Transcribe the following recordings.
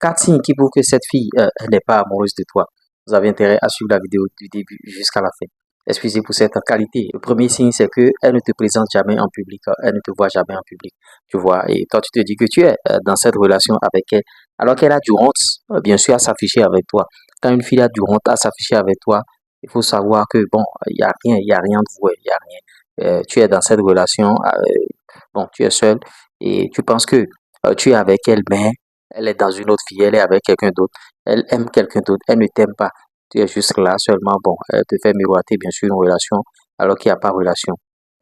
4 signes qui prouvent que cette fille elle n'est pas amoureuse de toi. Vous avez intérêt à suivre la vidéo du début jusqu'à la fin. Excusez pour cette qualité. Le premier signe, c'est que elle ne te présente jamais en public, elle ne te voit jamais en public, tu vois. Et toi, tu te dis que tu es dans cette relation avec elle, alors qu'elle a du honte, bien sûr, à s'afficher avec toi. Quand une fille a du honte à s'afficher avec toi, il faut savoir que bon, il y a rien de vous, il y a rien. Tu es dans cette relation, bon, tu es seul et tu penses que tu es avec elle, mais elle est dans une autre fille, elle est avec quelqu'un d'autre, elle aime quelqu'un d'autre, elle ne t'aime pas. Tu es juste là seulement, bon, elle te fait miroiter bien sûr une relation alors qu'il n'y a pas de relation,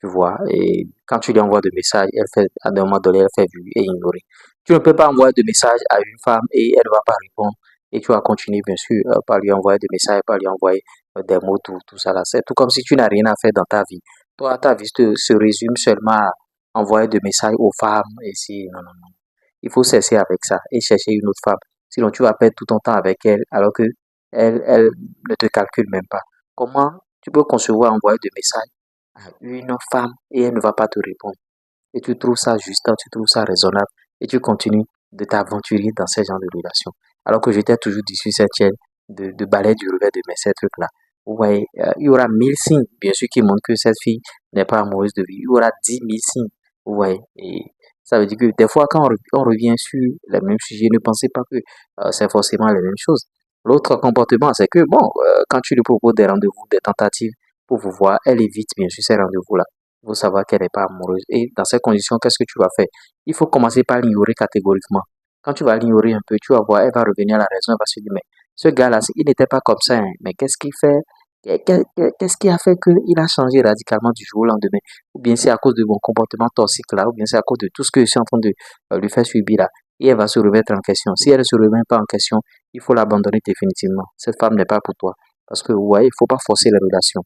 tu vois. Et quand tu lui envoies des messages, elle fait, à un moment donné, elle fait vu et ignorer. Tu ne peux pas envoyer de messages à une femme et elle ne va pas répondre. Et tu vas continuer bien sûr par lui envoyer des messages, par lui envoyer des mots, tout ça là. C'est tout comme si tu n'as rien à faire dans ta vie. Toi, ta vie se résume seulement à envoyer des messages aux femmes et si, non, non, non. Il faut cesser avec ça et chercher une autre femme. Sinon, tu vas perdre tout ton temps avec elle alors que elle ne te calcule même pas. Comment tu peux concevoir envoyer des messages à une femme et elle ne va pas te répondre? Et tu trouves ça juste, tu trouves ça raisonnable et tu continues de t'aventurer dans ce genre de relation. Alors que j'étais toujours dit sur cette chaîne de balai du revers de mes ces trucs-là. Vous voyez, il y aura 1000 signes, bien sûr, qui montrent que cette fille n'est pas amoureuse de lui. Il y aura 10 000 signes. Vous voyez, et ça veut dire que des fois, quand on revient sur les mêmes sujets, ne pensez pas que c'est forcément les mêmes choses. L'autre comportement, c'est que, bon, quand tu lui proposes des rendez-vous, des tentatives pour vous voir, elle évite bien sûr ces rendez-vous-là. Il faut savoir qu'elle n'est pas amoureuse. Et dans ces conditions, qu'est-ce que tu vas faire? Il faut commencer par l'ignorer catégoriquement. Quand tu vas l'ignorer un peu, tu vas voir, elle va revenir à la raison, elle va se dire, mais ce gars-là, il n'était pas comme ça, hein. Mais qu'est-ce qu'il fait? Qu'est-ce qui a fait qu'il a changé radicalement du jour au lendemain? Ou bien c'est à cause de mon comportement toxique là, ou bien c'est à cause de tout ce que je suis en train de lui faire subir là. Et elle va se remettre en question. Si elle ne se remet pas en question, il faut l'abandonner définitivement. Cette femme n'est pas pour toi. Parce que, vous voyez, il ne faut pas forcer les relations.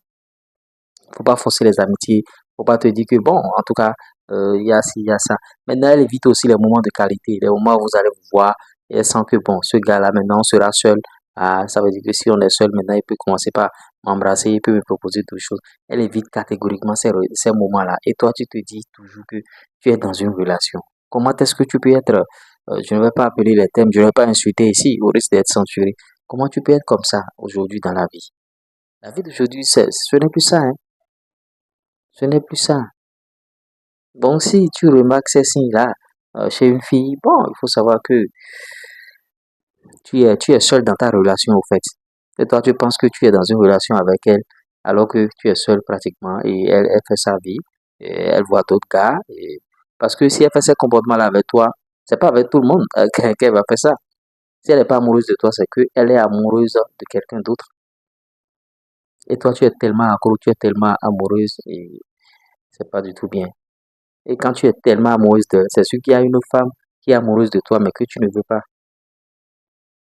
Faut pas forcer les amitiés. Faut pas te dire que bon, en tout cas, il y a ci, il y a ça. Maintenant, elle évite aussi les moments de qualité, les moments où vous allez vous voir et elle sent que bon, ce gars-là maintenant on sera seul. Ah, ça veut dire que si on est seul maintenant, il peut commencer par m'embrasser, il peut me proposer d'autres choses. Elle évite catégoriquement ces moments-là. Et toi, tu te dis toujours que tu es dans une relation. Comment est-ce que tu peux être, je ne vais pas appeler les thèmes, je ne vais pas insulter ici, au risque d'être censuré. Comment tu peux être comme ça aujourd'hui dans la vie? La vie d'aujourd'hui, ce n'est plus ça, hein. Ce n'est plus ça. Donc, si tu remarques ces signes-là chez une fille, bon, il faut savoir que tu es seul dans ta relation, au fait. Et toi, tu penses que tu es dans une relation avec elle, alors que tu es seul pratiquement, et elle fait sa vie, et elle voit d'autres gars. Parce que si elle fait ce comportement-là avec toi, c'est pas avec tout le monde qu'elle va faire ça. Si elle n'est pas amoureuse de toi, c'est qu'elle est amoureuse de quelqu'un d'autre. Et toi, tu es tellement accro, tu es tellement amoureuse, et c'est pas du tout bien. Et quand tu es tellement amoureuse d'elle, c'est sûr qu'il y a une autre femme qui est amoureuse de toi, mais que tu ne veux pas.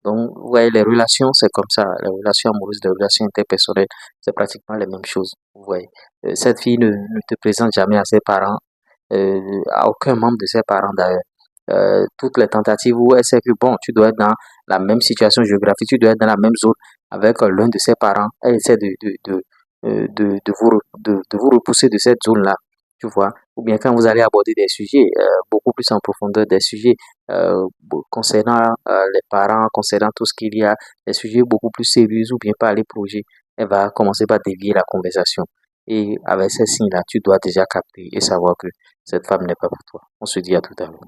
Donc, vous voyez, les relations, c'est comme ça. Les relations amoureuses, les relations interpersonnelles, c'est pratiquement les mêmes choses. Vous voyez. Cette fille ne te présente jamais à ses parents, à aucun membre de ses parents d'ailleurs. Toutes les tentatives où elle sait que, bon, tu dois être dans la même situation géographique, tu dois être dans la même zone avec l'un de ses parents, elle essaie de vous repousser de cette zone-là, tu vois. Ou bien quand vous allez aborder des sujets beaucoup plus en profondeur, des sujets concernant les parents, concernant tout ce qu'il y a, des sujets beaucoup plus sérieux ou bien pas les projets, elle va commencer par dévier la conversation. Et avec ces signes-là, tu dois déjà capter et savoir que cette femme n'est pas pour toi. On se dit à tout à l'heure.